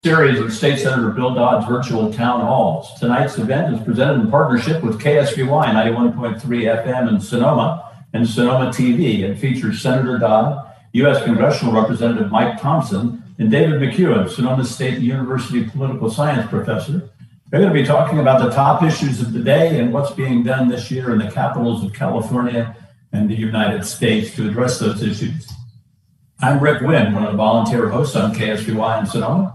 Series of State Senator Bill Dodd's virtual town halls. Tonight's event is presented in partnership with KSVY 91.3 FM in Sonoma and Sonoma TV and features Senator Dodd, U.S. Congressional Representative Mike Thompson, and David McEwen, Sonoma State University political science professor. They're going to be talking about the top issues of the day and what's being done this year in the capitals of California and the United States to address those issues. I'm Rick Wynn, one of the volunteer hosts on KSVY in Sonoma.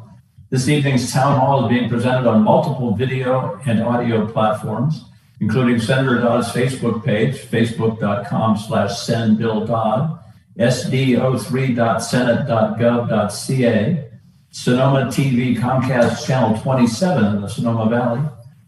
This evening's town hall is being presented on multiple video and audio platforms, including Senator Dodd's Facebook page, facebook.com/sendbilldodd, sdo3.senate.gov.ca, Sonoma TV Comcast Channel 27 in the Sonoma Valley,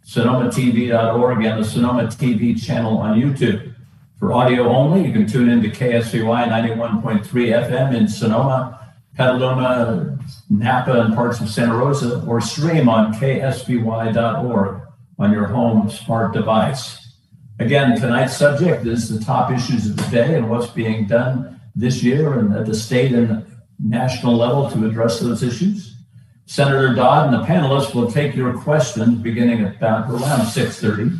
sonomatv.org, and the Sonoma TV channel on YouTube. For audio only, you can tune in to KSVY 91.3 FM in Sonoma, Petaluma, Napa, and parts of Santa Rosa, or stream on ksvy.org on your home smart device. Again, tonight's subject is the top issues of the day and what's being done this year and at the state and national level to address those issues. Senator Dodd and the panelists will take your questions beginning at about around 6:30.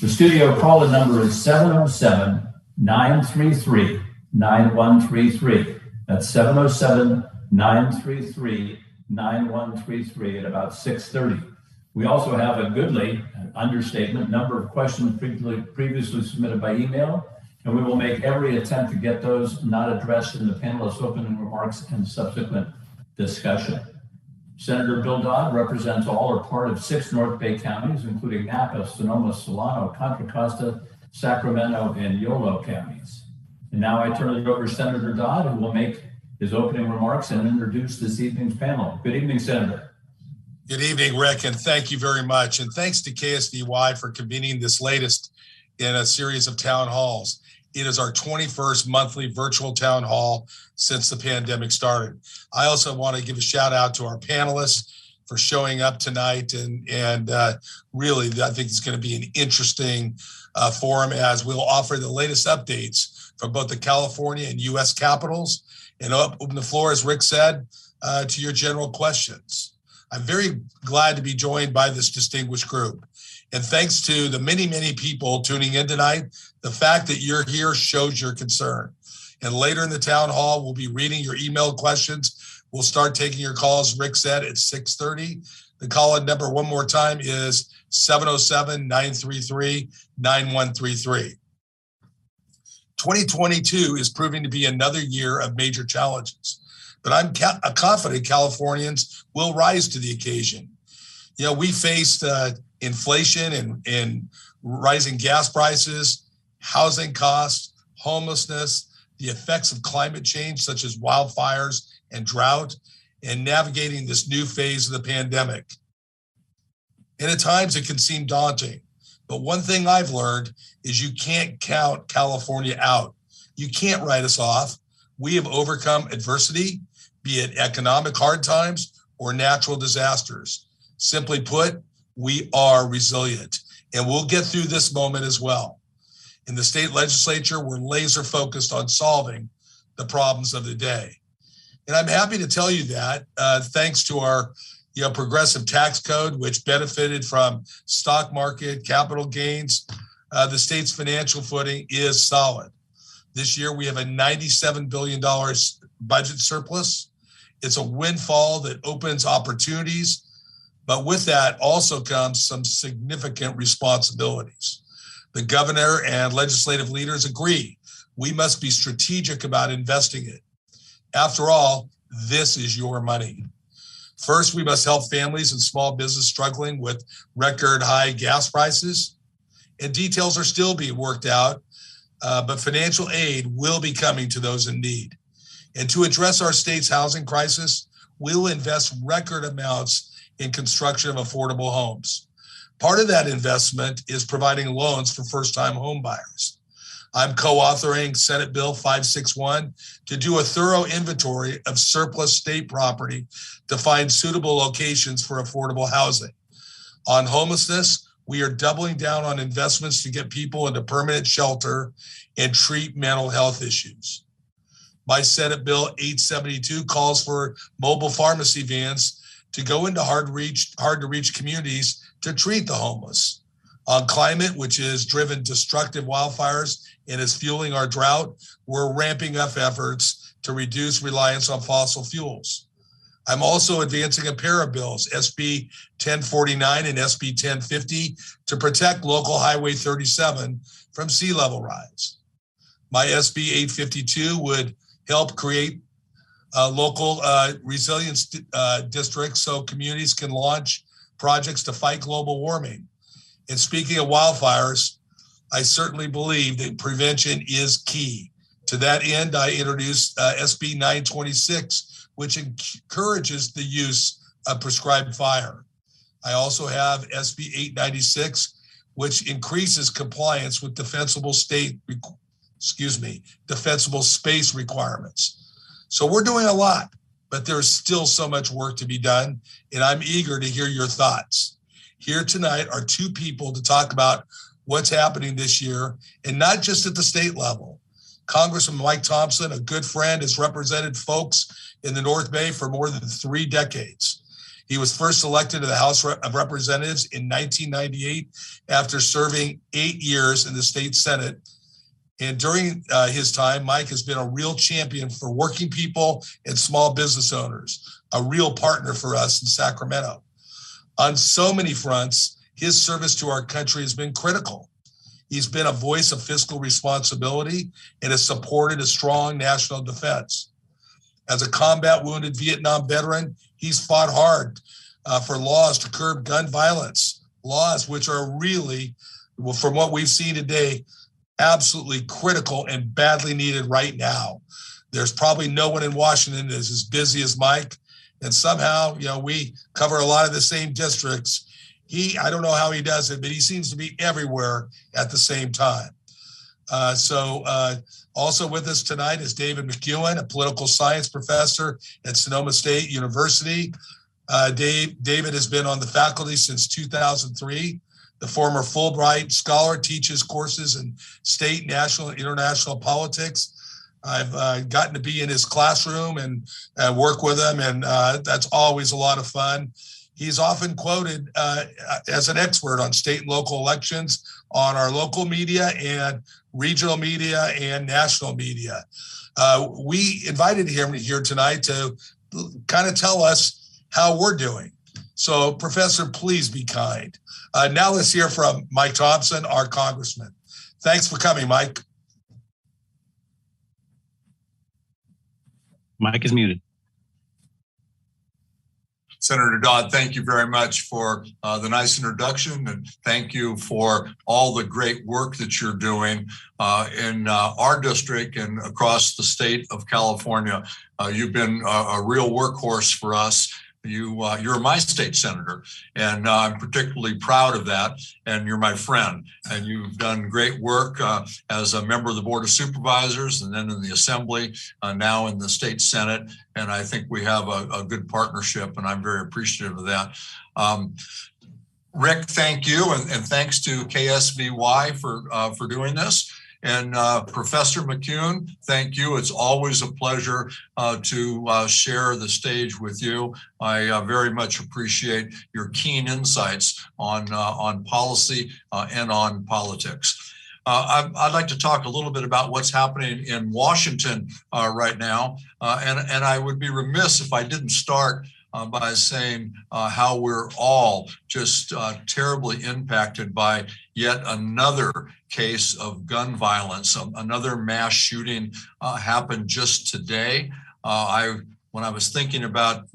The studio call-in number is 707-933-9133. That's 707-933-9133 at about 6:30. We also have a goodly understatement number of questions previously submitted by email, and we will make every attempt to get those not addressed in the panelists' opening remarks and subsequent discussion. Senator Bill Dodd represents all or part of 6 North Bay counties, including Napa, Sonoma, Solano, Contra Costa, Sacramento, and Yolo counties. And now I turn it over to Senator Dodd, who will make his opening remarks and introduce this evening's panel. Good evening, Senator. Good evening, Rick, and thank you very much. And thanks to KSVY for convening this latest in a series of town halls. It is our 21st monthly virtual town hall since the pandemic started. I also want to give a shout out to our panelists for showing up tonight. And really, I think it's going to be an interesting forum as we'll offer the latest updates from both the California and U.S. capitals and open the floor, as Rick said, to your general questions. I'm very glad to be joined by this distinguished group. And thanks to the many, many people tuning in tonight, the fact that you're here shows your concern. And later in the town hall, we'll be reading your email questions. We'll start taking your calls, Rick said, at 6:30. The call-in number one more time is 707-933-9133. 2022 is proving to be another year of major challenges, but I'm confident Californians will rise to the occasion. You know, we faced inflation and rising gas prices, housing costs, homelessness, the effects of climate change, such as wildfires and drought, and navigating this new phase of the pandemic. And at times it can seem daunting, but one thing I've learned is you can't count California out. You can't write us off. We have overcome adversity, be it economic hard times or natural disasters. Simply put, we are resilient, and we'll get through this moment as well. In the state legislature, we're laser focused on solving the problems of the day. And I'm happy to tell you that thanks to our progressive tax code, which benefited from stock market capital gains, the state's financial footing is solid. This year, we have a $97 billion budget surplus. It's a windfall that opens opportunities, but with that also comes some significant responsibilities. The governor and legislative leaders agree we must be strategic about investing it. After all, this is your money. First, we must help families and small business struggling with record high gas prices. And details are still being worked out, but financial aid will be coming to those in need. And to address our state's housing crisis, we'll invest record amounts in construction of affordable homes. Part of that investment is providing loans for first-time home buyers. I'm co-authoring Senate Bill 561 to do a thorough inventory of surplus state property to find suitable locations for affordable housing. On homelessness, we are doubling down on investments to get people into permanent shelter and treat mental health issues. My Senate Bill 872 calls for mobile pharmacy vans to go into hard to reach communities to treat the homeless. On climate, which is driven destructive wildfires and is fueling our drought, we're ramping up efforts to reduce reliance on fossil fuels. I'm also advancing a pair of bills, SB 1049 and SB 1050, to protect local Highway 37 from sea level rise. My SB 852 would help create local resilience districts so communities can launch projects to fight global warming. And speaking of wildfires, I certainly believe that prevention is key. To that end, I introduced SB 926, which encourages the use of prescribed fire. I also have SB 896, which increases compliance with defensible space requirements. So we're doing a lot, but there's still so much work to be done, and I'm eager to hear your thoughts. Here tonight are two people to talk about what's happening this year, and not just at the state level. Congressman Mike Thompson, a good friend, has represented folks in the North Bay for more than 3 decades. He was first elected to the House of Representatives in 1998 after serving 8 years in the state Senate. And during his time, Mike has been a real champion for working people and small business owners, a real partner for us in Sacramento. On so many fronts, his service to our country has been critical. He's been a voice of fiscal responsibility and has supported a strong national defense. As a combat wounded Vietnam veteran, he's fought hard for laws to curb gun violence, laws which are really, from what we've seen today, absolutely critical and badly needed right now. There's probably no one in Washington that is as busy as Mike. And somehow, we cover a lot of the same districts. I don't know how he does it, but he seems to be everywhere at the same time. Also with us tonight is David McEwen, a political science professor at Sonoma State University. David has been on the faculty since 2003. The former Fulbright scholar, teaches courses in state, national, and international politics. I've gotten to be in his classroom and work with him, and that's always a lot of fun. He's often quoted as an expert on state and local elections on our local media and regional media and national media. We invited him here tonight to kind of tell us how we're doing. So, Professor, please be kind. Now let's hear from Mike Thompson, our congressman. Thanks for coming, Mike. Mike is muted. Senator Dodd, thank you very much for the nice introduction, and thank you for all the great work that you're doing in our district and across the state of California. You've been a real workhorse for us. You're my state senator, and I'm particularly proud of that. And you're my friend, and you've done great work as a member of the Board of Supervisors, and then in the Assembly, now in the state Senate. And I think we have a good partnership, and I'm very appreciative of that. Rick, thank you, and thanks to KSVY for doing this. And Professor McEwen, thank you. It's always a pleasure to share the stage with you. I very much appreciate your keen insights on policy and on politics. I'd like to talk a little bit about what's happening in Washington right now. And I would be remiss if I didn't start by saying how we're all just terribly impacted by yet another case of gun violence. Another mass shooting happened just today. When I was thinking about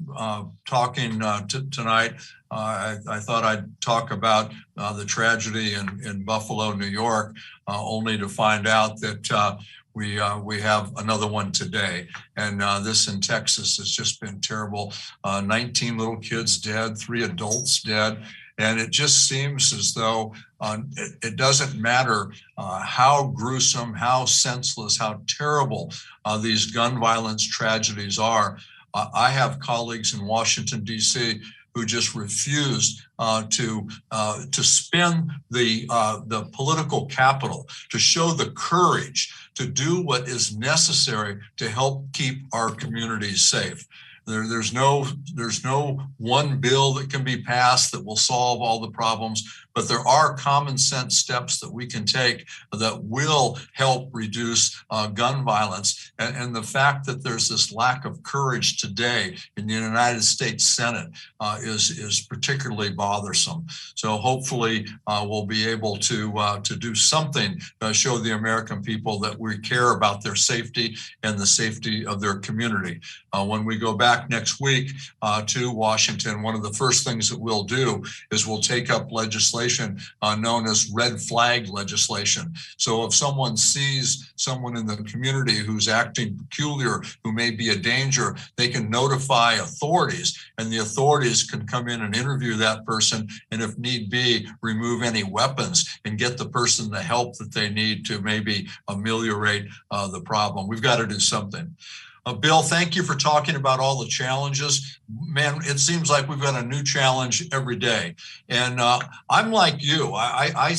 talking tonight, I thought I'd talk about the tragedy in Buffalo, New York, only to find out that we have another one today. And this in Texas has just been terrible. 19 little kids dead, 3 adults dead. And it just seems as though it doesn't matter how gruesome, how senseless, how terrible these gun violence tragedies are. I have colleagues in Washington, D.C. who just refused to spend the political capital, to show the courage to do what is necessary to help keep our communities safe. There's no one bill that can be passed that will solve all the problems, but there are common sense steps that we can take that will help reduce gun violence. And the fact that there's this lack of courage today in the United States Senate is particularly bothersome. So hopefully we'll be able to do something to show the American people that we care about their safety and the safety of their community. When we go back next week to Washington, one of the first things that we'll do is we'll take up legislation known as red flag legislation. So if someone sees someone in the community who's acting peculiar, who may be a danger, they can notify authorities, and the authorities can come in and interview that person, and if need be, remove any weapons and get the person the help that they need to maybe ameliorate the problem. We've got to do something. Bill, thank you for talking about all the challenges. Man, it seems like we've got a new challenge every day. And I'm like you. I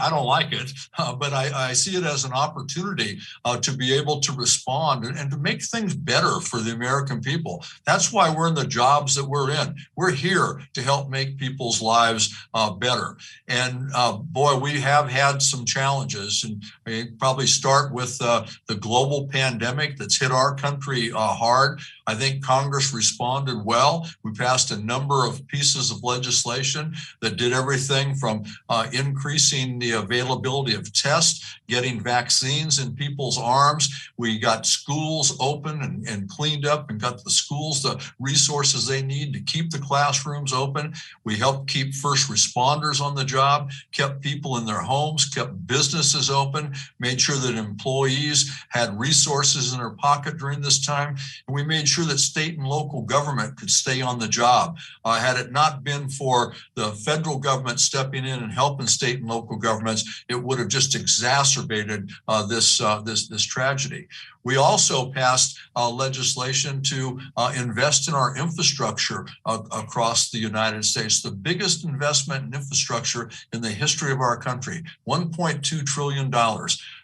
don't like it, but I see it as an opportunity to be able to respond and to make things better for the American people. That's why we're in the jobs that we're in. We're here to help make people's lives better. And boy, we have had some challenges. And we probably start with the global pandemic that's hit our country hard. I think Congress responded well. We passed a number of pieces of legislation that did everything from increasing the availability of tests, getting vaccines in people's arms. We got schools open and cleaned up and got the schools the resources they need to keep the classrooms open. We helped keep first responders on the job, kept people in their homes, kept businesses open, made sure that employees had resources in their pocket during this time. And we made sure that state and local government could stay on the job. Had it not been for the federal government stepping in and helping state and local governments, it would have just exacerbated this tragedy. We also passed legislation to invest in our infrastructure across the United States, the biggest investment in infrastructure in the history of our country, $1.2 trillion.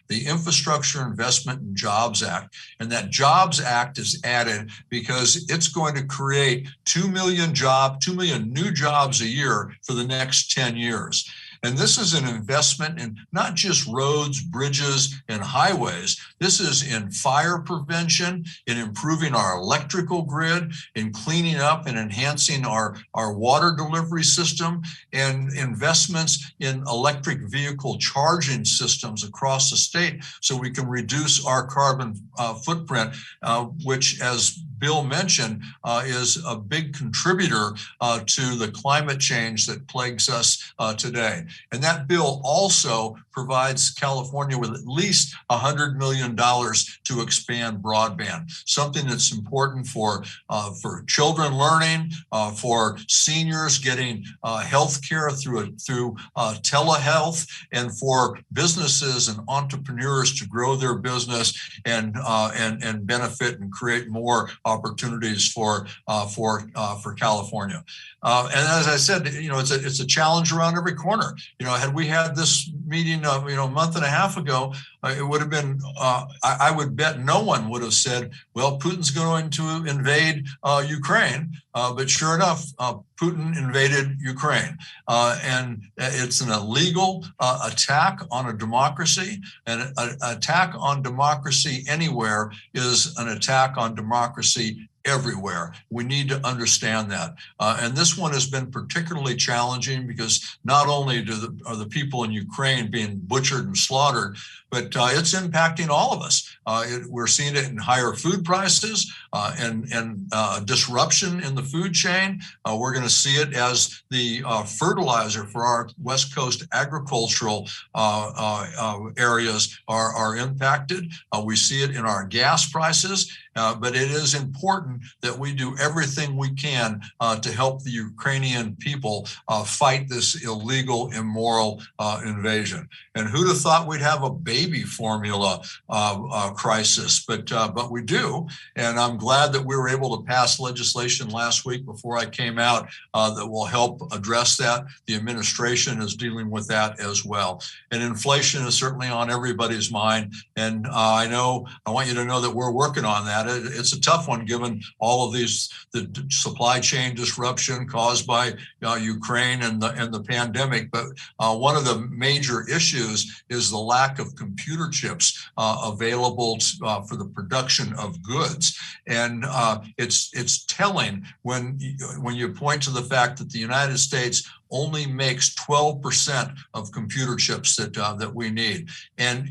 The Infrastructure Investment and Jobs Act. And that Jobs Act is added because it's going to create 2 million new jobs a year for the next 10 years. And this is an investment in not just roads, bridges, and highways. This is in fire prevention, in improving our electrical grid, in cleaning up and enhancing our water delivery system, and investments in electric vehicle charging systems across the state so we can reduce our carbon footprint, which, as Bill mentioned, is a big contributor to the climate change that plagues us today. And that bill also provides California with at least $100 million to expand broadband, something that's important for children learning, for seniors getting health care through telehealth, and for businesses and entrepreneurs to grow their business and benefit and create more opportunities for California. And as I said, it's a challenge around every corner. Had we had this meeting, a month and a half ago, it would have been, I would bet no one would have said, well, Putin's going to invade Ukraine. But sure enough, Putin invaded Ukraine. And it's an illegal attack on a democracy. And an attack on democracy anywhere is an attack on democracy everywhere. We need to understand that. And this one has been particularly challenging because not only are the people in Ukraine being butchered and slaughtered, but it's impacting all of us. We're seeing it in higher food prices and disruption in the food chain. We're going to see it as the fertilizer for our West Coast agricultural areas are impacted. We see it in our gas prices. But it is important that we do everything we can to help the Ukrainian people fight this illegal, immoral invasion. And who'd have thought we'd have a baby baby formula crisis, but we do. And I'm glad that we were able to pass legislation last week before I came out that will help address that. The administration is dealing with that as well. And inflation is certainly on everybody's mind. And I want you to know that we're working on that. It's a tough one given all of the supply chain disruption caused by Ukraine and the pandemic. But one of the major issues is the lack of computer chips available for the production of goods. And it's telling when you point to the fact that the United States only makes 12% of computer chips that we need. And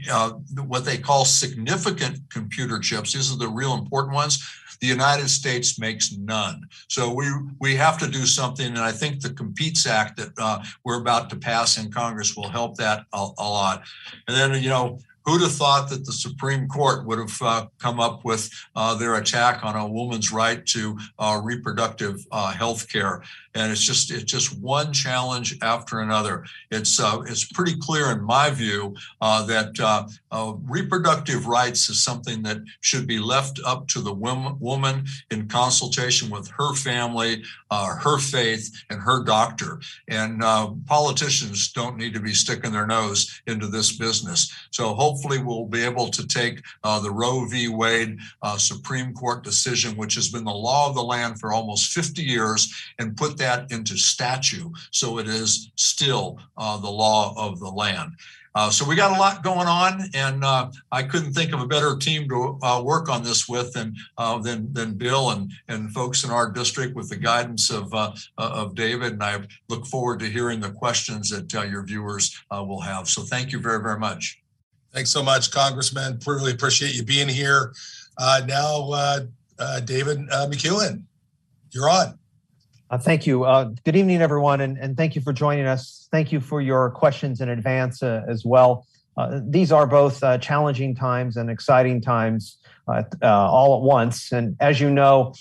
what they call significant computer chips, these are the real important ones, the United States makes none. So we have to do something, and I think the Competes Act that we're about to pass in Congress will help that a lot. And then, who'd have thought that the Supreme Court would have come up with their attack on a woman's right to reproductive health care? And it's just one challenge after another. It's pretty clear in my view that reproductive rights is something that should be left up to the woman in consultation with her family, her faith, and her doctor. And politicians don't need to be sticking their nose into this business. So hopefully we'll be able to take the Roe v. Wade Supreme Court decision, which has been the law of the land for almost 50 years, and put that into statute so it is still the law of the land. So we got a lot going on, and I couldn't think of a better team to work on this with than Bill and folks in our district with the guidance of David. And I look forward to hearing the questions that your viewers will have. So thank you very, very much. Thanks so much, Congressman. Really appreciate you being here. Now, David McEwen, you're on. Thank you. Good evening, everyone, and thank you for joining us. Thank you for your questions in advance as well. These are both challenging times and exciting times all at once. And as you know,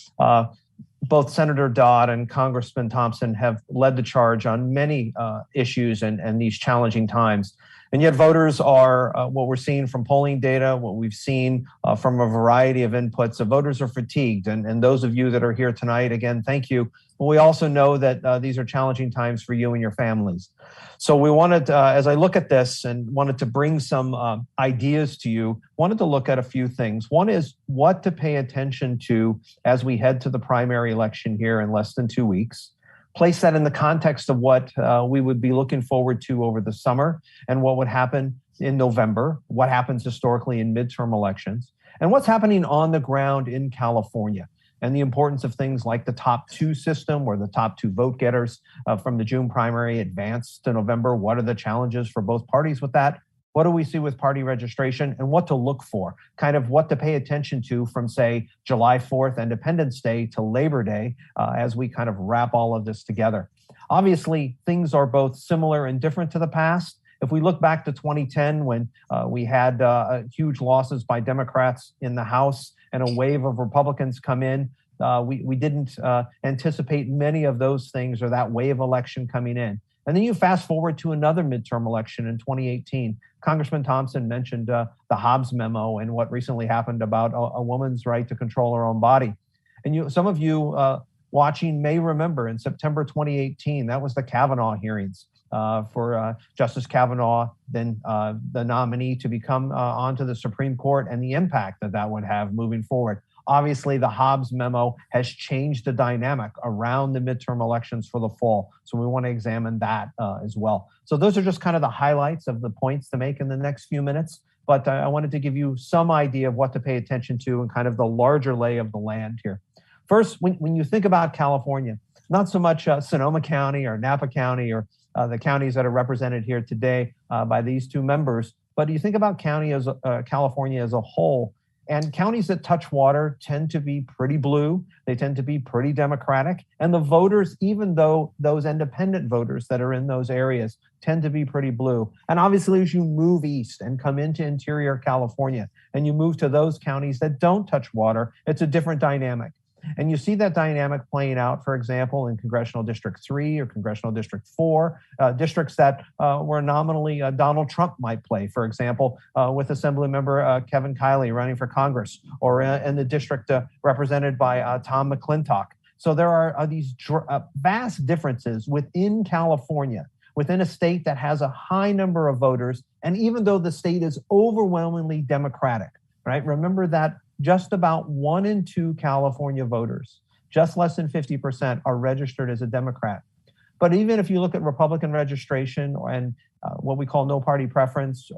both Senator Dodd and Congressman Thompson have led the charge on many issues and these challenging times. And yet voters are, what we're seeing from polling data, what we've seen from a variety of inputs, so voters are fatigued. And those of you that are here tonight, again, thank you. But we also know that these are challenging times for you and your families. So we wanted, as I look at this and wanted to bring some ideas to you, wanted to look at a few things. One is what to pay attention to as we head to the primary election here in less than 2 weeks. Place that in the context of what we would be looking forward to over the summer and what would happen in November, what happens historically in midterm elections, and what's happening on the ground in California, and the importance of things like the top two system, where the top two vote getters from the June primary advance to November. What are the challenges for both parties with that? What do we see with party registration, and what to look for, kind of what to pay attention to from, say, July 4th, Independence Day, to Labor Day, as we kind of wrap all of this together. Obviously, things are both similar and different to the past. If we look back to 2010, when we had huge losses by Democrats in the House and a wave of Republicans come in, we didn't anticipate many of those things or that wave election coming in. And then you fast forward to another midterm election in 2018. Congressman Thompson mentioned the Hobbs memo and what recently happened about a woman's right to control her own body. And some of you watching may remember in September 2018, that was the Kavanaugh hearings for Justice Kavanaugh, then the nominee to become onto the Supreme Court, and the impact that that would have moving forward. Obviously, the Hobbs memo has changed the dynamic around the midterm elections for the fall. So we want to examine that as well. So those are just kind of the highlights of the points to make in the next few minutes. But I wanted to give you some idea of what to pay attention to and kind of the larger lay of the land here. First, when you think about California, not so much Sonoma County or Napa County or the counties that are represented here today by these two members, but you think about California as a whole. And counties that touch water tend to be pretty blue. They tend to be pretty Democratic. And the voters, even though those independent voters that are in those areas tend to be pretty blue. And obviously, as you move east and come into interior California and you move to those counties that don't touch water, it's a different dynamic. And you see that dynamic playing out, for example, in Congressional District 3 or Congressional District 4, districts that where nominally Donald Trump might play, for example, with Assemblymember Kevin Kiley running for Congress, or in the district represented by Tom McClintock. So there are these vast differences within California, within a state that has a high number of voters. And even though the state is overwhelmingly Democratic, right? Remember that just about 1 in 2 California voters, just less than 50%, are registered as a Democrat. But even if you look at Republican registration and what we call no party preference,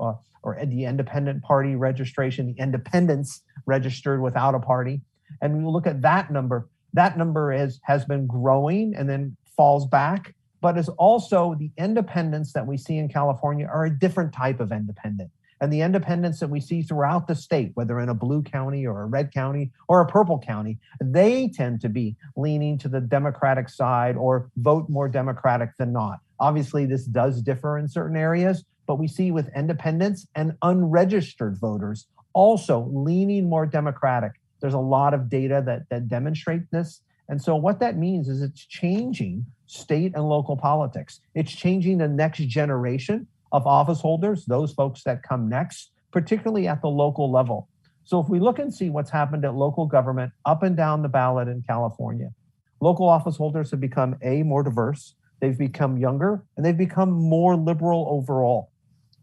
or the independent party registration, the independents registered without a party, and we look at that number has been growing and then falls back, but is also the independents that we see in California are a different type of independent. And the independents that we see throughout the state, whether in a blue county or a red county or a purple county, they tend to be leaning to the Democratic side or vote more Democratic than not. Obviously, this does differ in certain areas, but we see with independents and unregistered voters also leaning more Democratic. There's a lot of data that demonstrate this. And so what that means is it's changing state and local politics. It's changing the next generation of office holders, those folks that come next, particularly at the local level. So if we look and see what's happened at local government up and down the ballot in California, local office holders have become more diverse, they've become younger, and they've become more liberal overall.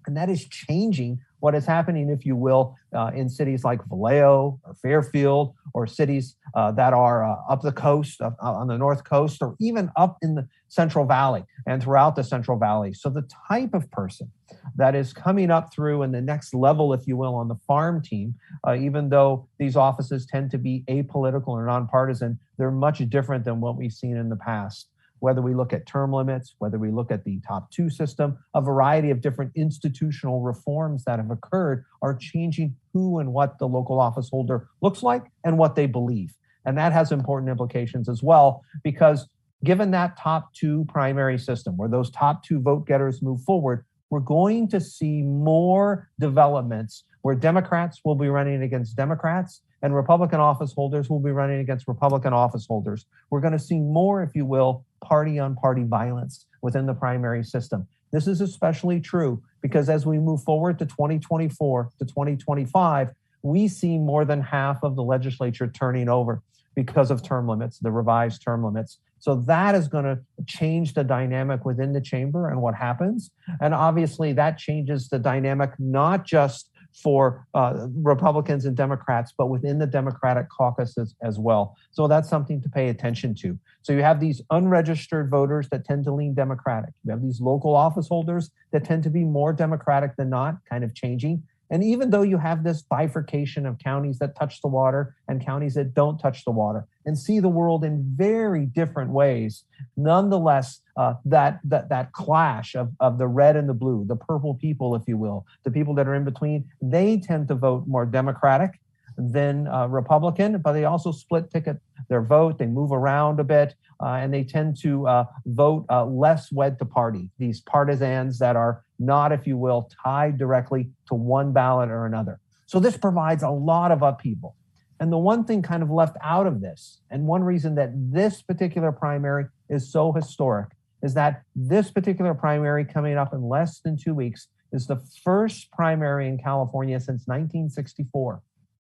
And that is changing what is happening, if you will, in cities like Vallejo or Fairfield, or cities that are up the coast, on the North Coast, or even up in the Central Valley and throughout the Central Valley. So the type of person that is coming up through in the next level, if you will, on the farm team, even though these offices tend to be apolitical or nonpartisan, they're much different than what we've seen in the past. Whether we look at term limits, whether we look at the top 2 system, a variety of different institutional reforms that have occurred are changing who and what the local office holder looks like and what they believe. And that has important implications as well, because given that top 2 primary system, where those top 2 vote getters move forward, we're going to see more developments where Democrats will be running against Democrats and Republican office holders will be running against Republican office holders. We're going to see more, if you will, party-on-party violence within the primary system. This is especially true because as we move forward to 2024 to 2025, we see more than half of the legislature turning over because of term limits, the revised term limits. So that is going to change the dynamic within the chamber and what happens. And obviously that changes the dynamic not just for Republicans and Democrats, but within the Democratic caucuses as well. So that's something to pay attention to. So you have these unregistered voters that tend to lean Democratic. You have these local office holders that tend to be more Democratic than not, kind of changing. And even though you have this bifurcation of counties that touch the water and counties that don't touch the water and see the world in very different ways, nonetheless, that clash of the red and the blue, the purple people, if you will, the people that are in between, they tend to vote more Democratic than Republican, but they also split ticket their vote. They move around a bit, and they tend to vote less wed to party, these partisans that are not, if you will, tied directly to one ballot or another. So this provides a lot of upheaval. And the one thing kind of left out of this, and one reason that this particular primary is so historic, is that this particular primary coming up in less than 2 weeks is the first primary in California since 1964.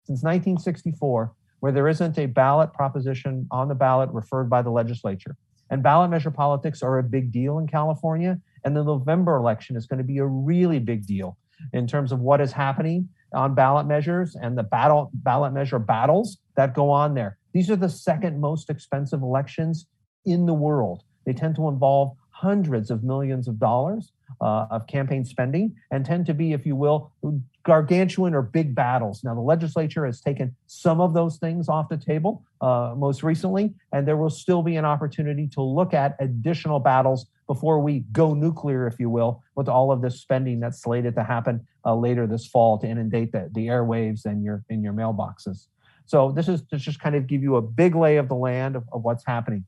Since 1964, where there isn't a ballot proposition on the ballot referred by the legislature. And ballot measure politics are a big deal in California. And the November election is going to be a really big deal in terms of what is happening on ballot measures and the ballot measure battles that go on there. These are the second most expensive elections in the world. They tend to involve hundreds of millions of dollars of campaign spending and tend to be, if you will, gargantuan or big battles. Now, the legislature has taken some of those things off the table most recently, and there will still be an opportunity to look at additional battles before we go nuclear, if you will, with all of this spending that's slated to happen later this fall to inundate the airwaves and your mailboxes. So this is to just kind of give you a big lay of the land of what's happening.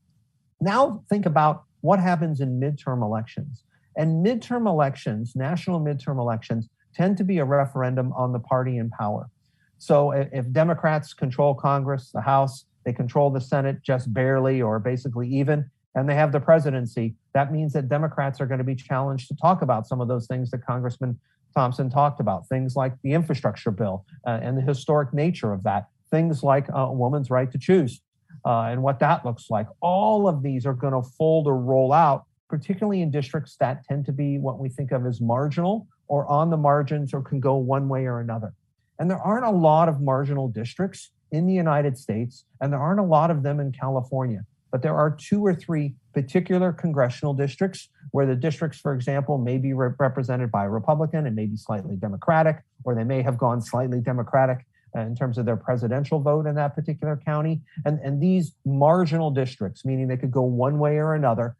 Now think about what happens in midterm elections. And midterm elections, national midterm elections, tend to be a referendum on the party in power. So if Democrats control Congress, the House, They control the Senate just barely or basically even, and they have the presidency. That means that Democrats are going to be challenged to talk about some of those things that Congressman Thompson talked about, things like the infrastructure bill and the historic nature of that, things like a woman's right to choose and what that looks like. All of these are going to fold or roll out, particularly in districts that tend to be what we think of as marginal or on the margins or can go one way or another. And there aren't a lot of marginal districts in the United States, and there aren't a lot of them in California. But there are 2 or 3 particular congressional districts where the districts, for example, may be represented by a Republican and maybe slightly Democratic, or they may have gone slightly Democratic in terms of their presidential vote in that particular county. And these marginal districts, meaning they could go one way or another,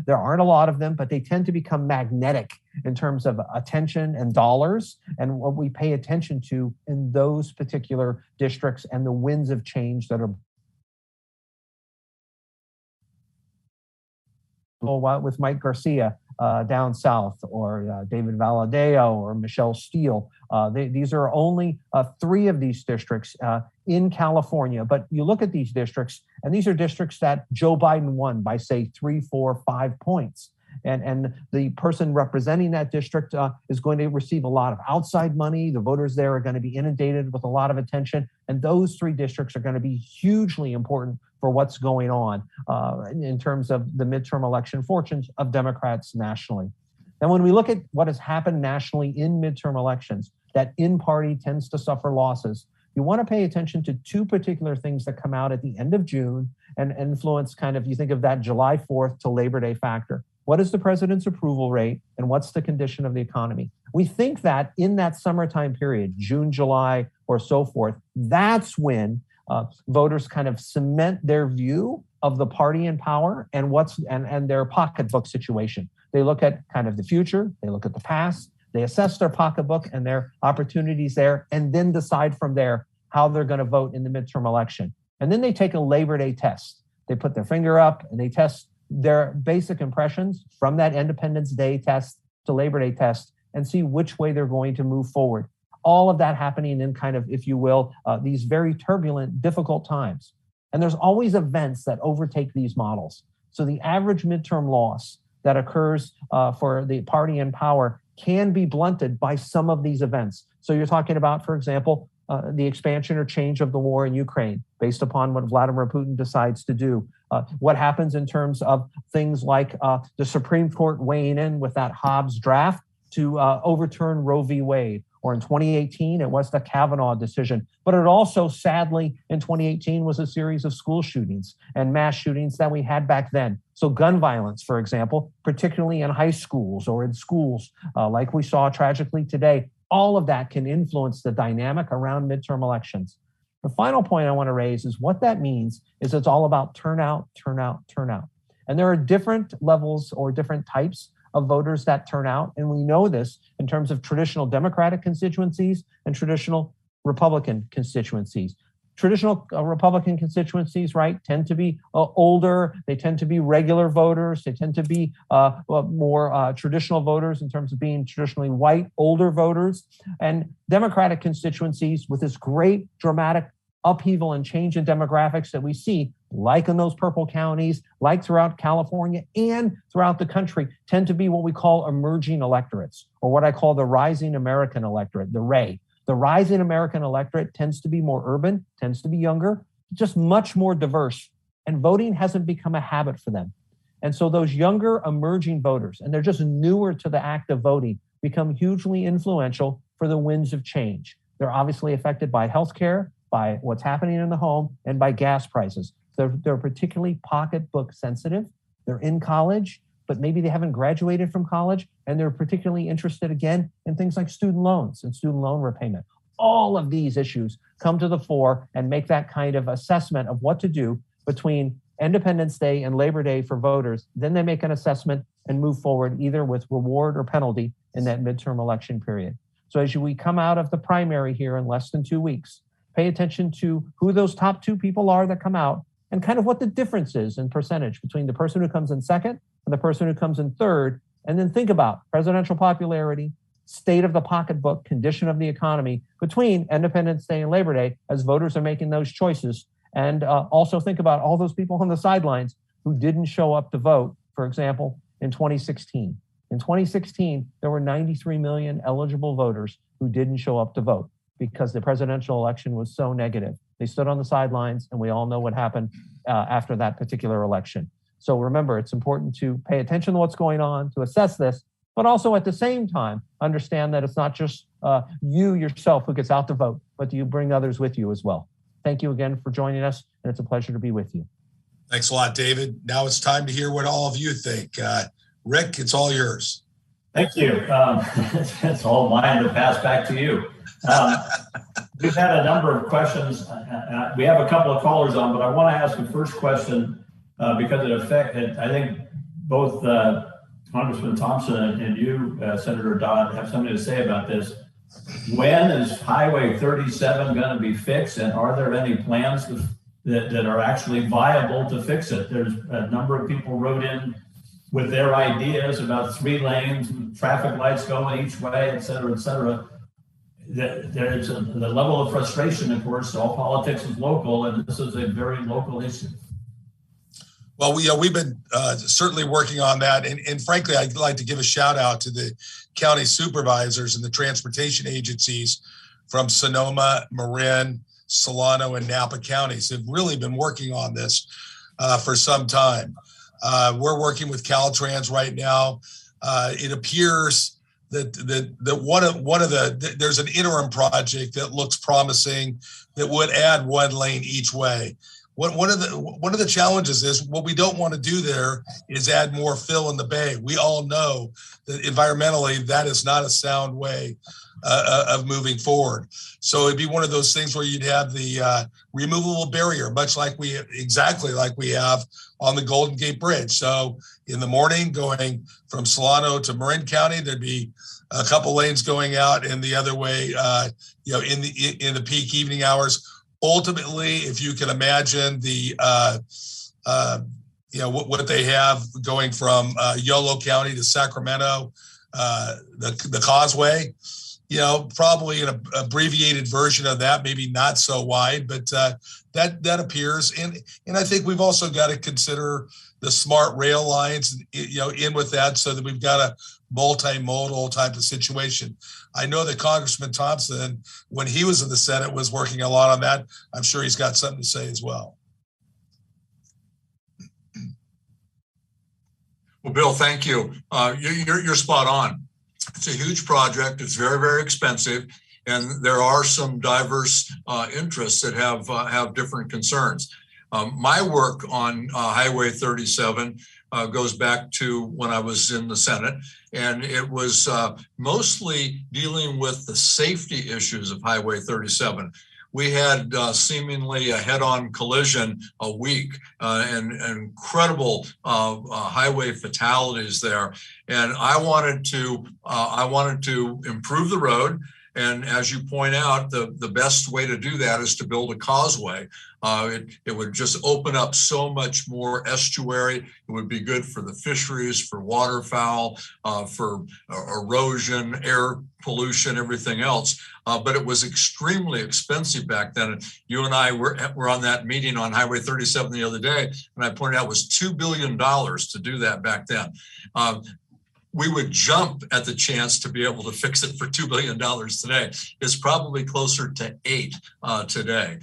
there aren't a lot of them, but they tend to become magnetic in terms of attention and dollars and what we pay attention to in those particular districts and the winds of change that are with Mike Garcia down south, or David Valadao or Michelle Steele. These are only 3 of these districts in California. But you look at these districts, and these are districts that Joe Biden won by, say, 3, 4, 5 points. And the person representing that district is going to receive a lot of outside money. The voters there are going to be inundated with a lot of attention. And those 3 districts are going to be hugely important for what's going on in terms of the midterm election fortunes of Democrats nationally. And when we look at what has happened nationally in midterm elections, that in-party tends to suffer losses. You want to pay attention to 2 particular things that come out at the end of June and influence kind of, you think of that July 4th to Labor Day factor. What is the president's approval rate and what's the condition of the economy? We think that in that summertime period, June, July, or so forth, that's when voters kind of cement their view of the party in power and and their pocketbook situation. They look at kind of the future, they look at the past, they assess their pocketbook and their opportunities there, and then decide from there how they're going to vote in the midterm election. And then they take a Labor Day test. They put their finger up and they test their basic impressions from that Independence Day test to Labor Day test and see which way they're going to move forward. All of that happening in kind of, if you will, these very turbulent, difficult times. And there's always events that overtake these models. So the average midterm loss that occurs for the party in power can be blunted by some of these events. So you're talking about, for example, the expansion or change of the war in Ukraine based upon what Vladimir Putin decides to do. What happens in terms of things like the Supreme Court weighing in with that Hobbs draft to overturn Roe v. Wade. Or in 2018, it was the Kavanaugh decision. But it also, sadly, in 2018 was a series of school shootings and mass shootings that we had back then. So gun violence, for example, particularly in high schools or in schools, like we saw tragically today, all of that can influence the dynamic around midterm elections. The final point I want to raise is what that means is it's all about turnout, turnout, turnout. And there are different levels or different types of voters that turn out. And we know this in terms of traditional Democratic constituencies and traditional Republican constituencies. Traditional Republican constituencies, right, tend to be older. They tend to be regular voters. They tend to be more traditional voters in terms of being traditionally white, older voters. And Democratic constituencies with this great dramatic upheaval and change in demographics that we see, like in those purple counties, like throughout California and throughout the country, tend to be what we call emerging electorates, or what I call the rising American electorate, the RAE. The rising American electorate tends to be more urban, tends to be younger, just much more diverse, and voting hasn't become a habit for them. And so those younger emerging voters, and they're just newer to the act of voting, become hugely influential for the winds of change. They're obviously affected by healthcare, by what's happening in the home, and by gas prices. They're particularly pocketbook sensitive. They're in college, but maybe they haven't graduated from college, and they're particularly interested, again, in things like student loans and student loan repayment. All of these issues come to the fore and make that kind of assessment of what to do between Independence Day and Labor Day for voters. Then they make an assessment and move forward either with reward or penalty in that midterm election period. So as we come out of the primary here in less than 2 weeks, pay attention to who those top 2 people are that come out and kind of what the difference is in percentage between the person who comes in second and the person who comes in third. And then think about presidential popularity, state of the pocketbook, condition of the economy between Independence Day and Labor Day as voters are making those choices. And also think about all those people on the sidelines who didn't show up to vote, for example, in 2016. In 2016, there were 93 million eligible voters who didn't show up to vote because the presidential election was so negative. They stood on the sidelines, and we all know what happened after that particular election. So remember, it's important to pay attention to what's going on, to assess this, but also at the same time, understand that it's not just you yourself who gets out to vote, but you bring others with you as well. Thank you again for joining us, and it's a pleasure to be with you. Thanks a lot, David. Now it's time to hear what all of you think. Rick, it's all yours. Thank you. It's all mine to pass back to you. We've had a number of questions. We have a couple of callers on, but I want to ask the first question because it affected, I think both Congressman Thompson and you, Senator Dodd, have something to say about this. When is Highway 37 going to be fixed, and are there any plans that are actually viable to fix it? There's a number of people wrote in with their ideas about 3 lanes, traffic lights going each way, et cetera, et cetera. There's the level of frustration, of course. All politics is local, and this is a very local issue. Well, we've been certainly working on that. And frankly, I'd like to give a shout out to the county supervisors and the transportation agencies from Sonoma, Marin, Solano, and Napa counties have really been working on this for some time. We're working with Caltrans right now. It appears that one of the there's an interim project that looks promising that would add 1 lane each way. One of the challenges is what we don't want to do there is add more fill in the bay. We all know that environmentally that is not a sound way of moving forward. So it'd be one of those things where you'd have the removable barrier, much like exactly like we have on the Golden Gate Bridge. So in the morning, going from Solano to Marin County, there'd be a couple lanes going out, and the other way, in the peak evening hours. Ultimately, if you can imagine the what they have going from Yolo County to Sacramento, the causeway, probably an abbreviated version of that, maybe not so wide, but that appears. And I think we've also got to consider the smart rail lines, in with that, so that we've got a multimodal type of situation. I know that Congressman Thompson, when he was in the Senate, was working a lot on that. I'm sure he's got something to say as well. Well, Bill, thank you. You're spot on. It's a huge project. It's very, very expensive, and there are some diverse interests that have different concerns. My work on Highway 37 goes back to when I was in the Senate, and it was mostly dealing with the safety issues of Highway 37. We had seemingly a head-on collision a week and incredible highway fatalities there. And I wanted to improve the road. And as you point out, the best way to do that is to build a causeway. It would just open up so much more estuary. It would be good for the fisheries, for waterfowl, for erosion, air pollution, everything else. But it was extremely expensive back then. You and I were on that meeting on Highway 37 the other day, and I pointed out it was $2 billion to do that back then. We would jump at the chance to be able to fix it for $2 billion today. It's probably closer to 8 today.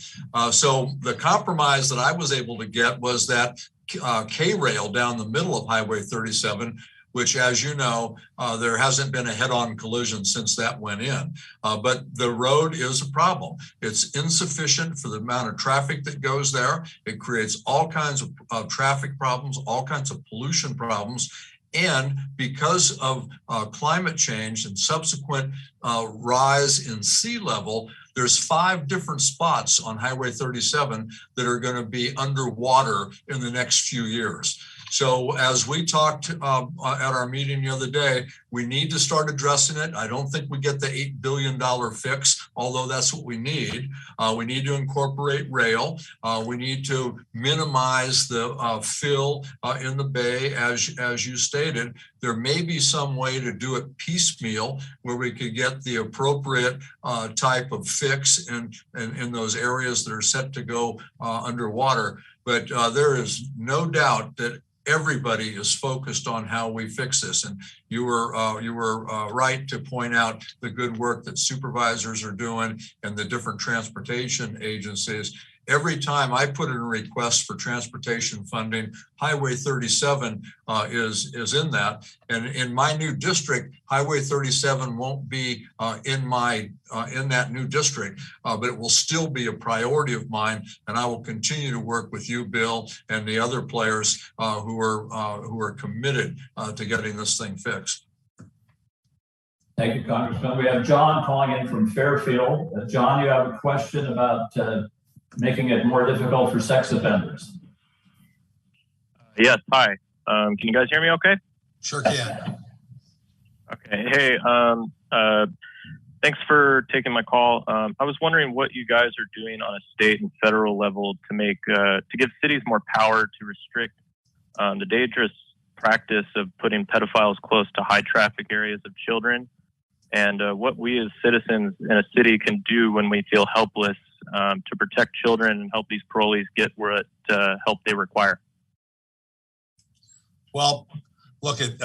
So the compromise that I was able to get was that K-rail down the middle of Highway 37, which, as you know, there hasn't been a head-on collision since that went in. But the road is a problem. It's insufficient for the amount of traffic that goes there. It creates all kinds of traffic problems, all kinds of pollution problems. And because of climate change and subsequent rise in sea level, there's 5 different spots on Highway 37 that are going to be underwater in the next few years. So as we talked at our meeting the other day, we need to start addressing it. I don't think we get the $8 billion fix, although that's what we need. We need to incorporate rail. We need to minimize the fill in the bay, as you stated. There may be some way to do it piecemeal where we could get the appropriate type of fix in those areas that are set to go underwater. But there is no doubt that everybody is focused on how we fix this. And you were right to point out the good work that supervisors are doing and the different transportation agencies. Every time I put in a request for transportation funding, Highway 37 is in that. And in my new district, Highway 37 won't be in that new district, but it will still be a priority of mine. And I will continue to work with you, Bill, and the other players who are committed to getting this thing fixed. Thank you, Congressman. We have John calling in from Fairfield. John, you have a question about making it more difficult for sex offenders. Yes, hi. Can you guys hear me okay? Sure can. Okay, hey, thanks for taking my call. I was wondering what you guys are doing on a state and federal level to give cities more power to restrict the dangerous practice of putting pedophiles close to high traffic areas of children, and what we as citizens in a city can do when we feel helpless to protect children and help these parolees get what help they require. Well, look at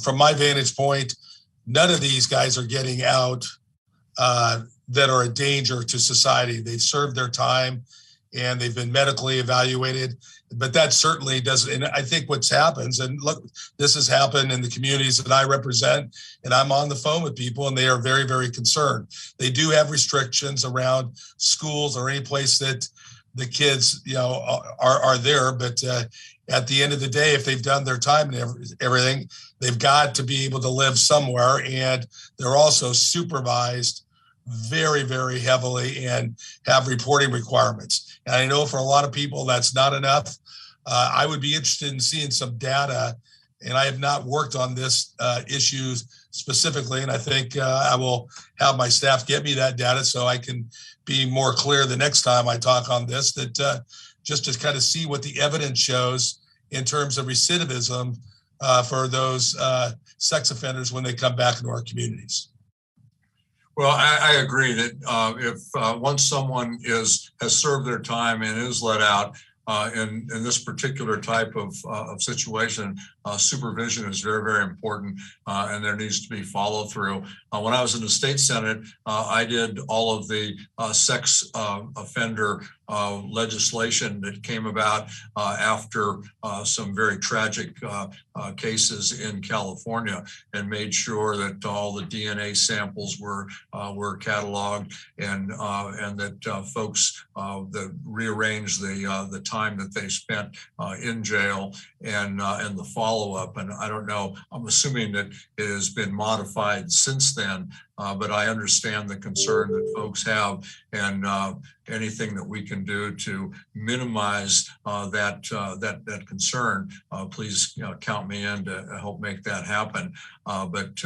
from my vantage point, none of these guys are getting out that are a danger to society. They've served their time and they've been medically evaluated, but that certainly doesn't. And I think what's happens, and look, this has happened in the communities that I represent, and I'm on the phone with people and they are very, very concerned. They do have restrictions around schools or any place that the kids, are there. But at the end of the day, if they've done their time and everything, they've got to be able to live somewhere. And they're also supervised very, very heavily and have reporting requirements. And I know for a lot of people, that's not enough. I would be interested in seeing some data, and I have not worked on this issue specifically. And I think I will have my staff get me that data so I can be more clear the next time I talk on this, that just to kind of see what the evidence shows in terms of recidivism for those sex offenders when they come back into our communities. Well, I agree that if once someone has served their time and is let out in this particular type of situation, supervision is very, very important, and there needs to be follow through. When I was in the state Senate, I did all of the sex offender legislation that came about after some very tragic cases in California, and made sure that all the DNA samples were cataloged, and that folks that rearranged the time that they spent in jail and the follow-up. And I don't know, I'm assuming that it has been modified since then, but I understand the concern that folks have, and anything that we can do to minimize that concern, please count me in to help make that happen. But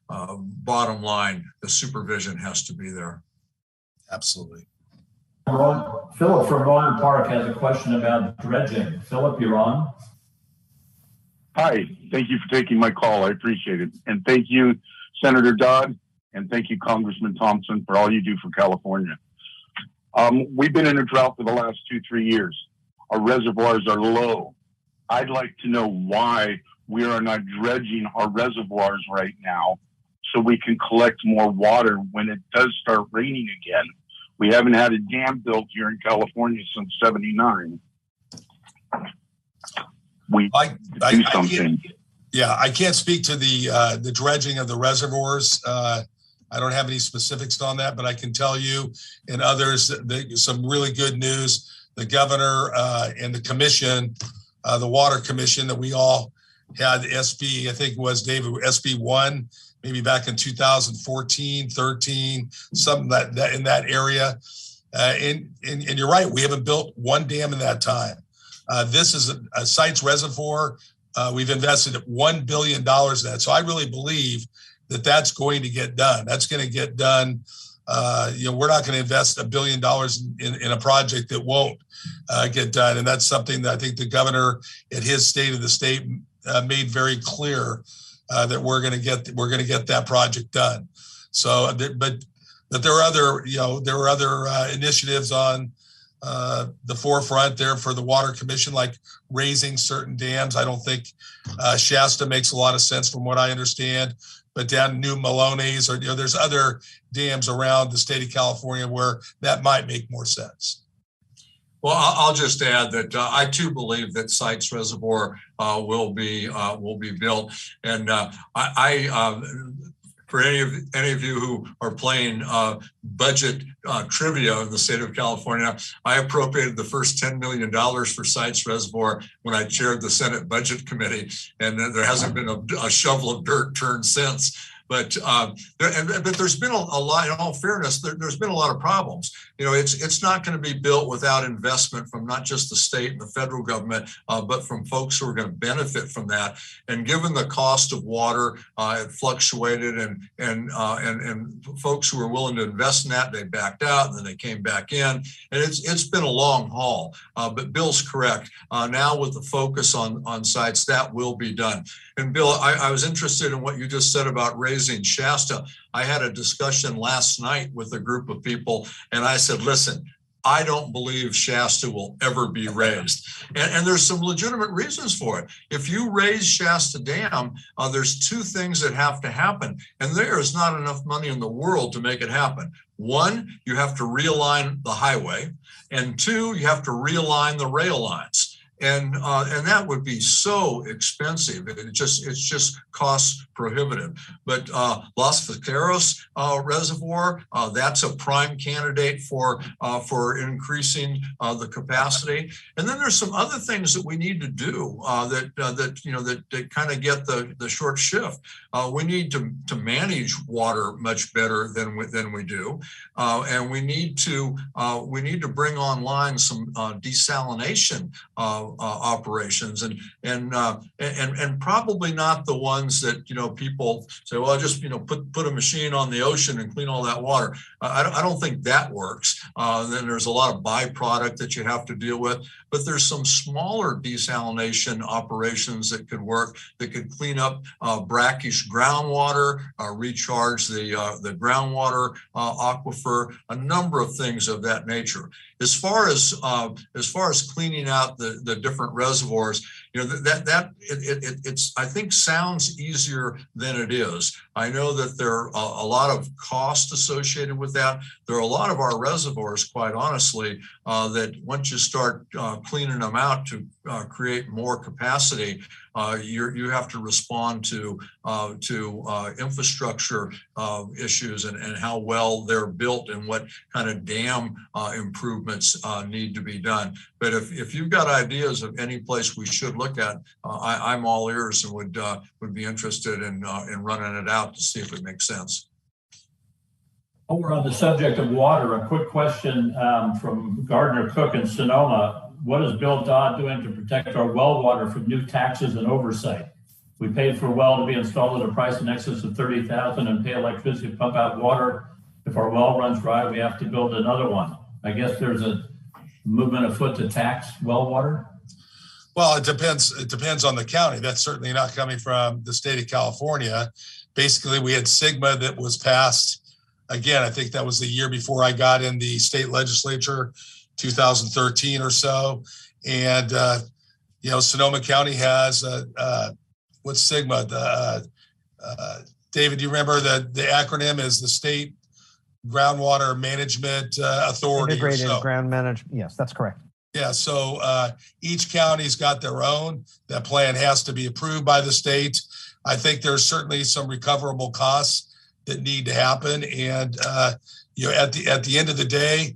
bottom line, the supervision has to be there. Absolutely. Philip from Rowan Park has a question about dredging. Philip, you're on. Hi, thank you for taking my call. I appreciate it. And thank you, Senator Dodd, and thank you, Congressman Thompson, for all you do for California. We've been in a drought for the last 2-3 years. Our reservoirs are low. I'd like to know why we are not dredging our reservoirs right now so we can collect more water when it does start raining again. We haven't had a dam built here in California since '79. We do something. I can't speak to the dredging of the reservoirs. I don't have any specifics on that, but I can tell you and others some really good news. The governor and the commission, the Water Commission that we all had, SB, I think was David, SB 1, maybe back in 2014, 13, something that in that area. And you're right, we haven't built one dam in that time. This is a Sites Reservoir. We've invested $1 billion in that. So I really believe that that's going to get done. That's going to get done. We're not going to invest $1 billion in a project that won't get done. And that's something that I think the governor at his State of the State made very clear that we're going to get that project done. So, but there are other initiatives on the forefront there for the Water Commission, like raising certain dams. I don't think Shasta makes a lot of sense from what I understand, but down New Maloney's, or there's other dams around the state of California where that might make more sense. Well, I'll just add that I too believe that Sites Reservoir will be built, and for any of you who are playing budget trivia in the state of California, I appropriated the first $10 million for Sites Reservoir when I chaired the Senate Budget Committee, and there hasn't been a shovel of dirt turned since. But there's been a lot. In all fairness, there's been a lot of problems. It's not going to be built without investment from not just the state and the federal government, but from folks who are going to benefit from that. And given the cost of water, it fluctuated, and folks who were willing to invest in that, they backed out, and then they came back in, and it's been a long haul. But Bill's correct. Now with the focus on sites, that will be done. And Bill, I was interested in what you just said about raising Shasta. I had a discussion last night with a group of people, and I said, listen, I don't believe Shasta will ever be raised. And there's some legitimate reasons for it. If you raise Shasta Dam, there's two things that have to happen, and there is not enough money in the world to make it happen. One, you have to realign the highway, and two, you have to realign the rail lines. And that would be so expensive. It's just cost prohibitive. But Los Vaqueros Reservoir, that's a prime candidate for increasing the capacity. And then there's some other things that we need to do that kind of get the short shift. We need to manage water much better than we do, and we need to bring online some desalination operations, and probably not the ones that people say, well, just put a machine on the ocean and clean all that water. I don't think that works. Then there's a lot of byproduct that you have to deal with, but there's some smaller desalination operations that could work, that could clean up brackish groundwater, recharge the groundwater aquifer, a number of things of that nature. As far as cleaning out the different reservoirs, it's I think sounds easier than it is. I know that there are a lot of costs associated with that. There are a lot of our reservoirs, quite honestly, that once you start cleaning them out to create more capacity, you have to respond to infrastructure issues and how well they're built and what kind of dam improvements need to be done. But if you've got ideas of any place we should look at, I'm all ears and would be interested in running it out to see if it makes sense. While we're on the subject of water, a quick question from Gardner Cook in Sonoma. What is Bill Dodd doing to protect our well water from new taxes and oversight? We paid for a well to be installed at a price in excess of $30,000 and pay electricity to pump out water. If our well runs dry, we have to build another one. I guess there's a movement afoot to tax well water. Well, it depends. It depends on the county. That's certainly not coming from the state of California. Basically, we had SGMA that was passed. Again, I think that was the year before I got in the state legislature, 2013 or so. And, Sonoma County has, what's SGMA? David, do you remember the acronym is the State Groundwater Management Authority? Integrated Ground Management. Yes, that's correct. Yeah, so each county's got their own. That plan has to be approved by the state. I think there's certainly some recoverable costs that need to happen. And, at the end of the day,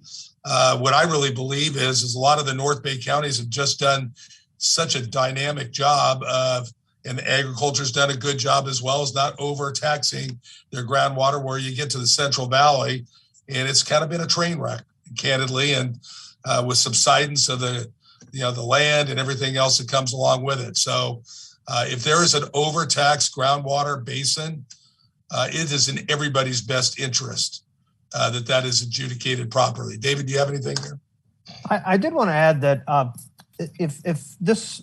what I really believe is a lot of the North Bay counties have just done such a dynamic job and agriculture's done a good job as well as not overtaxing their groundwater, where you get to the Central Valley and it's kind of been a train wreck, candidly. And with subsidence of the the land and everything else that comes along with it. So if there is an overtaxed groundwater basin, it is in everybody's best interest that is adjudicated properly. David, do you have anything there? I did want to add that if this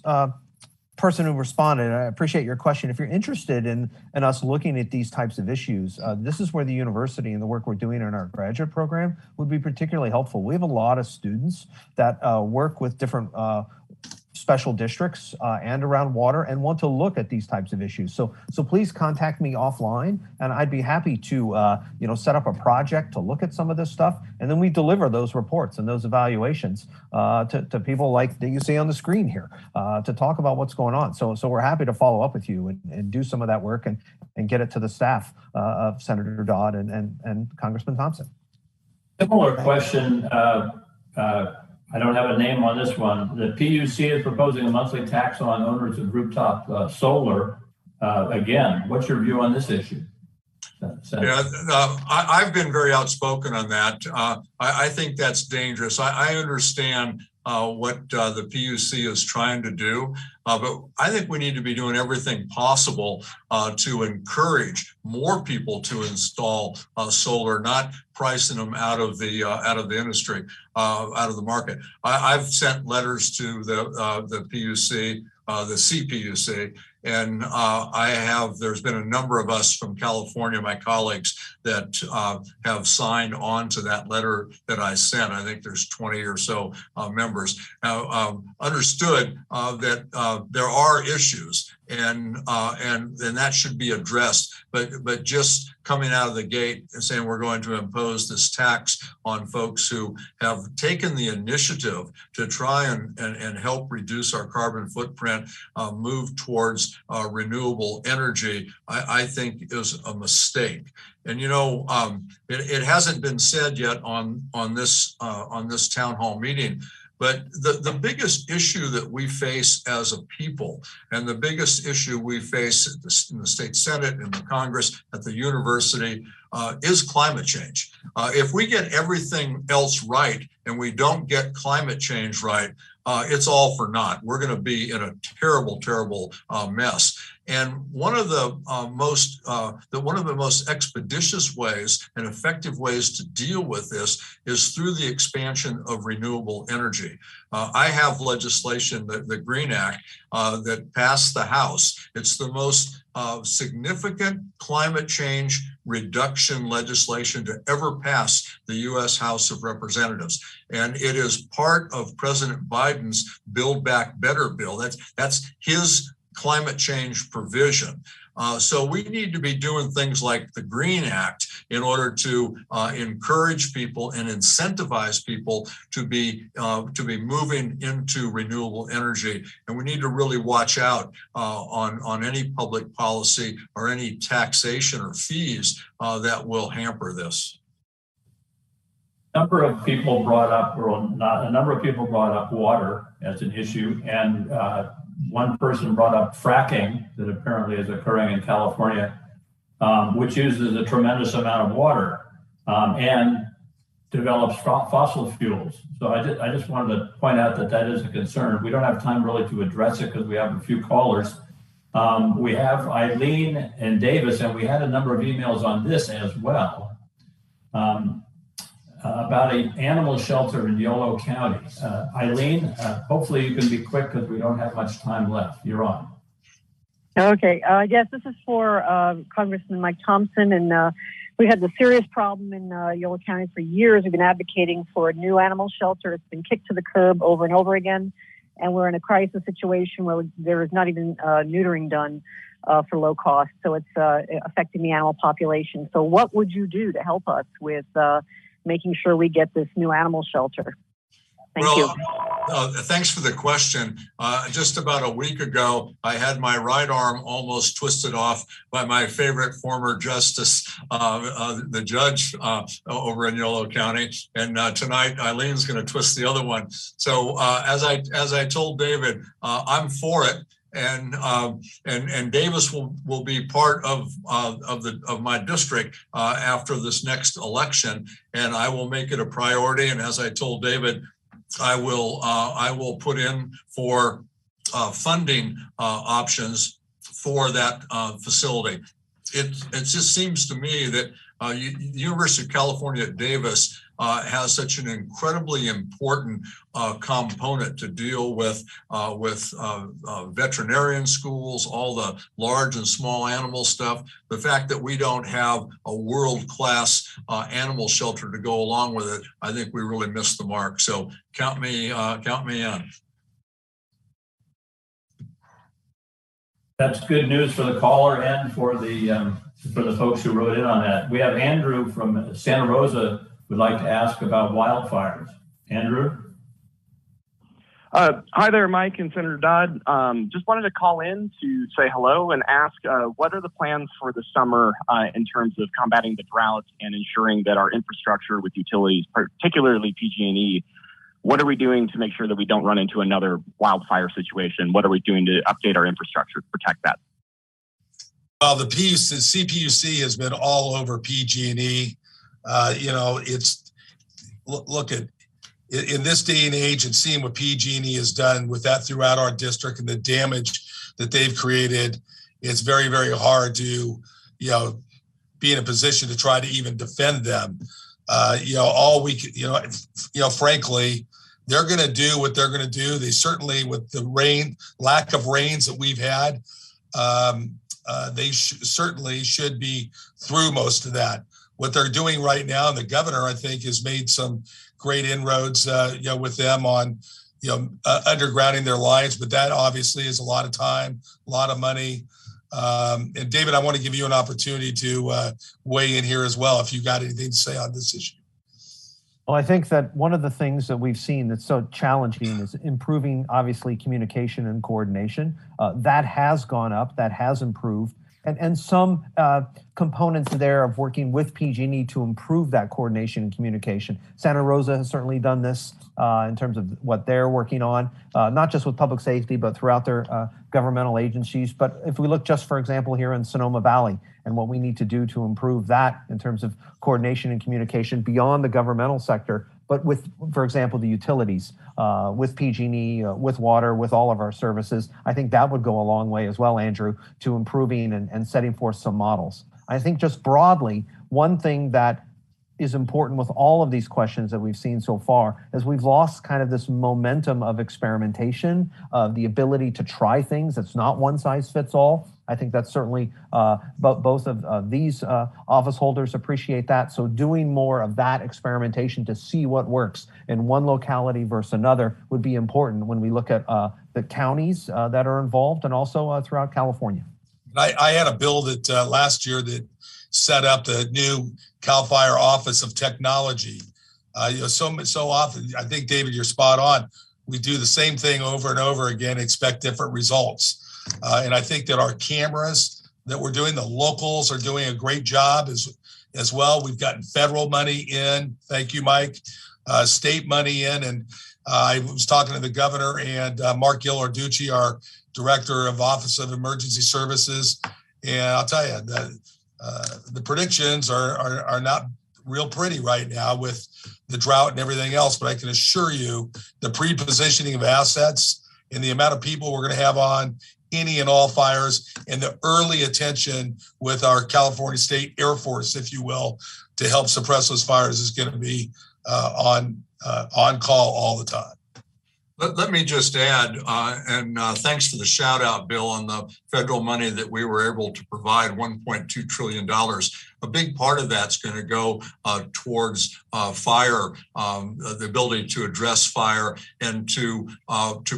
person who responded, I appreciate your question. If you're interested in us looking at these types of issues, this is where the university and the work we're doing in our graduate program would be particularly helpful. We have a lot of students that work with different special districts and around water and want to look at these types of issues. So please contact me offline, and I'd be happy to set up a project to look at some of this stuff, and then we deliver those reports and those evaluations to people like that you see on the screen here to talk about what's going on. So we're happy to follow up with you and do some of that work and get it to the staff of Senator Dodd and Congressman Thompson. Similar question. I don't have a name on this one. The PUC is proposing a monthly tax on owners of rooftop solar. Again, what's your view on this issue? Yeah, I've been very outspoken on that. I think that's dangerous. I understand what the PUC is trying to do, but I think we need to be doing everything possible to encourage more people to install solar, not pricing them out of the industry, out of the market. I've sent letters to the PUC, the CPUC, and there's been a number of us from California, my colleagues, that have signed on to that letter that I sent. I think there's 20 or so members. Now, understood that there are issues, and that should be addressed. But just coming out of the gate and saying we're going to impose this tax on folks who have taken the initiative to try and help reduce our carbon footprint, move towards renewable energy, I think is a mistake. And it hasn't been said yet on this town hall meeting, but the biggest issue that we face as a people, and the biggest issue we face in the state Senate, in the Congress, at the university, is climate change. If we get everything else right and we don't get climate change right, it's all for naught. We're going to be in a terrible, terrible mess. And one of the most expeditious ways and effective ways to deal with this is through the expansion of renewable energy. I have legislation, the Green Act, that passed the House. It's the most significant climate change reduction legislation to ever pass the U.S. House of Representatives. And it is part of President Biden's Build Back Better bill. That's his climate change provision. So we need to be doing things like the Green Act in order to encourage people and incentivize people to be moving into renewable energy. And we need to really watch out on any public policy or any taxation or fees that will hamper this. A number of people brought up water as an issue, and one person brought up fracking that apparently is occurring in California, which uses a tremendous amount of water and develops fossil fuels. So I just wanted to point out that is a concern. We don't have time really to address it because we have a few callers. We have Eileen and Davis, and we had a number of emails on this as well. About an animal shelter in Yolo County. Eileen, hopefully you can be quick because we don't have much time left. You're on. Okay. Yes, this is for Congressman Mike Thompson, and we had the serious problem in Yolo County for years. We've been advocating for a new animal shelter. It's been kicked to the curb over and over again, and we're in a crisis situation where there is not even neutering done for low cost. So it's affecting the animal population. So what would you do to help us with making sure we get this new animal shelter? Thank you. Thanks for the question. Just about a week ago, I had my right arm almost twisted off by my favorite former justice, the judge over in Yolo County. And tonight, Eileen's going to twist the other one. So as I told David, I'm for it. And Davis will be part of my district after this next election, and I will make it a priority. And as I told David, I will put in for funding options for that facility. It just seems to me that the University of California at Davis has such an incredibly important component to deal with veterinarian schools, all the large and small animal stuff. The fact that we don't have a world-class animal shelter to go along with it, I think we really missed the mark. So count me in. That's good news for the caller and for the folks who wrote in on that. We have Andrew from Santa Rosa would like to ask about wildfires. Andrew? Hi there, Mike and Senator Dodd. Just wanted to call in to say hello and ask what are the plans for the summer in terms of combating the drought and ensuring that our infrastructure with utilities, particularly PG&E, what are we doing to make sure that we don't run into another wildfire situation? What are we doing to update our infrastructure to protect that? Well, the CPUC has been all over PG&E. Look at in this day and age and seeing what PG&E has done with that throughout our district and the damage that they've created. It's very, very hard to, be in a position to try to even defend them. All we can, frankly, they're going to do what they're going to do. They certainly, with the lack of rains that we've had, they certainly should be through most of that. What they're doing right now, and the governor, I think, has made some great inroads, with them on, undergrounding their lines. But that obviously is a lot of time, a lot of money. And David, I want to give you an opportunity to weigh in here as well, if you got anything to say on this issue. Well, I think that one of the things that we've seen that's so challenging is improving, obviously, communication and coordination. That has gone up, that has improved. And some components there of working with PG&E to improve that coordination and communication. Santa Rosa has certainly done this in terms of what they're working on, not just with public safety, but throughout their governmental agencies. But if we look just, for example, here in Sonoma Valley and what we need to do to improve that in terms of coordination and communication beyond the governmental sector, but with, for example, the utilities, with PG&E, with water, with all of our services, I think that would go a long way as well, Andrew, to improving and setting forth some models. I think just broadly, one thing that is important with all of these questions that we've seen so far is we've lost kind of this momentum of experimentation, of the ability to try things. That's not one size fits all. I think that's certainly both of these office holders appreciate that. So doing more of that experimentation to see what works in one locality versus another would be important when we look at the counties that are involved and also throughout California. I had a bill that last year that set up the new Cal Fire Office of Technology. So often, I think, David, you're spot on. We do the same thing over and over again, expect different results. And I think that our cameras that we're doing, the locals are doing a great job as well. We've gotten federal money in. Thank you, Mike. State money in. And I was talking to the governor and Mark Ghilarducci, our director of Office of Emergency Services. And I'll tell you, the predictions are not real pretty right now with the drought and everything else. But I can assure you the pre-positioning of assets and the amount of people we're going to have on any and all fires and the early attention with our California State Air Force, if you will, to help suppress those fires is going to be on call all the time. Let me just add, and thanks for the shout out, Bill, on the federal money that we were able to provide, $1.2 trillion. A big part of that's going to go towards fire, the ability to address fire and to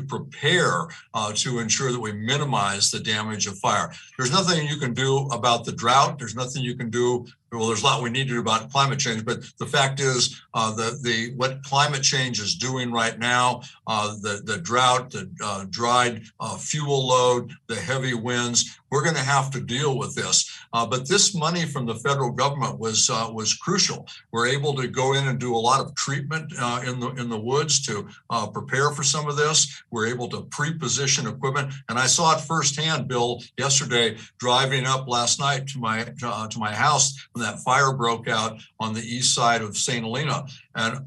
prepare to ensure that we minimize the damage of fire. There's nothing you can do about the drought. There's nothing you can do. Well, there's a lot we need to do about climate change, but the fact is what climate change is doing right now, the drought, the dried fuel load, the heavy winds, we're going to have to deal with this. But this money from the federal government was crucial. We're able to go in and do a lot of treatment in the woods to prepare for some of this. We're able to pre-position equipment, and I saw it firsthand, Bill, yesterday driving up last night to my house when that fire broke out on the east side of St. Helena. And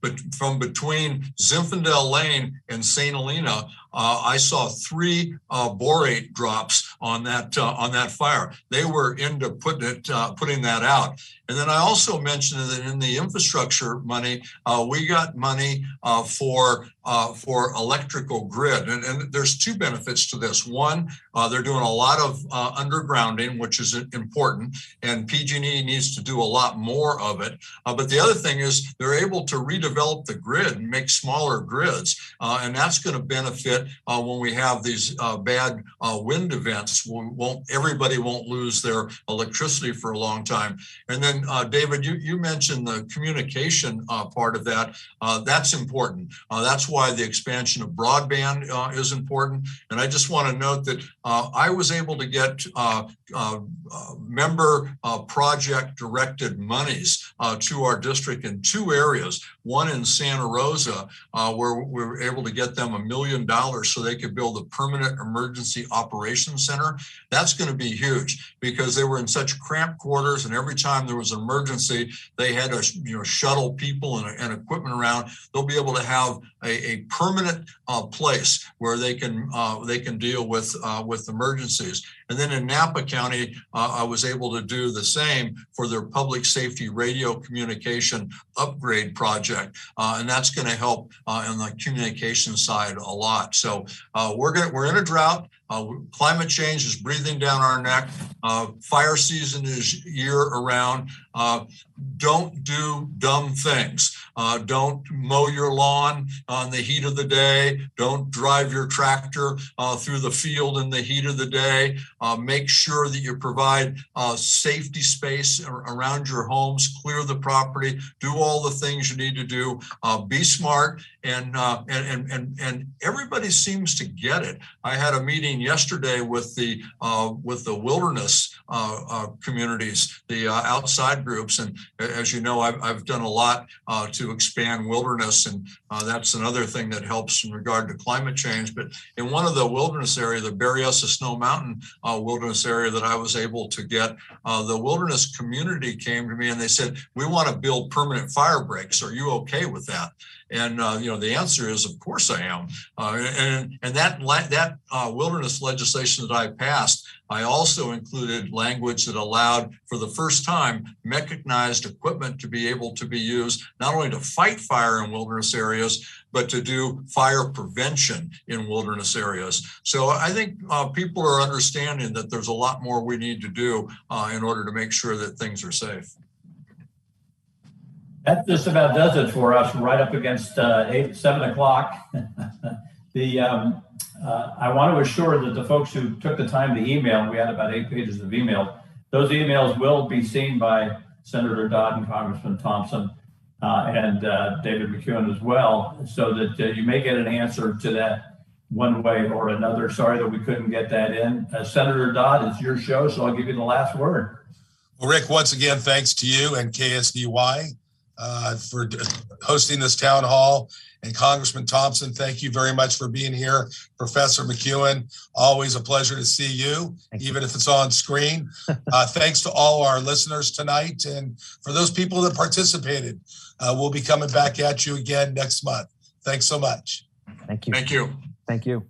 but from between Zinfandel Lane and St. Helena, I saw 3 borate drops on that fire. They were into putting that out. And then I also mentioned that in the infrastructure money, we got money for electrical grid. And there's 2 benefits to this. One, they're doing a lot of undergrounding, which is important, and PG&E needs to do a lot more of it. But the other thing is they're able to redevelop the grid and make smaller grids. And that's going to benefit when we have these bad wind events. Everybody won't lose their electricity for a long time. And then David, you mentioned the communication part of that. That's important. That's why the expansion of broadband is important. And I just want to note that I was able to get member project directed monies to our district in 2 areas. One in Santa Rosa, where we were able to get them $1 million so they could build a permanent emergency operations center. That's going to be huge because they were in such cramped quarters, and every time there was an emergency, they had to shuttle people and equipment around. They'll be able to have a permanent place where they can deal with emergencies. And then in Napa County, I was able to do the same for their public safety radio communication upgrade project. And that's going to help on the communication side a lot. So we're in a drought. Climate change is breathing down our neck. Fire season is year around. Don't do dumb things. Don't mow your lawn on the heat of the day. Don't drive your tractor through the field in the heat of the day. Make sure that you provide safety space around your homes, clear the property, do all the things you need to do. Be smart, and everybody seems to get it. I had a meeting yesterday with the wilderness communities, the outside groups, and as you know, I've done a lot to expand wilderness, and that's another thing that helps in regard to climate change. But in one of the wilderness area, the Berryessa Snow Mountain wilderness area that I was able to get, the wilderness community came to me and they said, "We want to build permanent fire breaks. Are you okay with that?" And the answer is, of course I am. And that wilderness legislation that I passed, I also included language that allowed, for the first time, mechanized equipment to be able to be used not only to fight fire in wilderness areas, but to do fire prevention in wilderness areas. So I think people are understanding that there's a lot more we need to do in order to make sure that things are safe. That just about does it for us, right up against 7 o'clock. I want to assure that the folks who took the time to email, we had about 8 pages of email, those emails will be seen by Senator Dodd and Congressman Thompson and David McEwen as well, so that you may get an answer to that one way or another. Sorry that we couldn't get that in. Senator Dodd, it's your show, so I'll give you the last word. Well, Rick, once again, thanks to you and KSVY for hosting this town hall. And Congressman Thompson, thank you very much for being here. Professor McEwen, always a pleasure to see you, even if it's on screen. Thanks to all our listeners tonight. And for those people that participated, we'll be coming back at you again next month. Thanks so much. Thank you. Thank you. Thank you.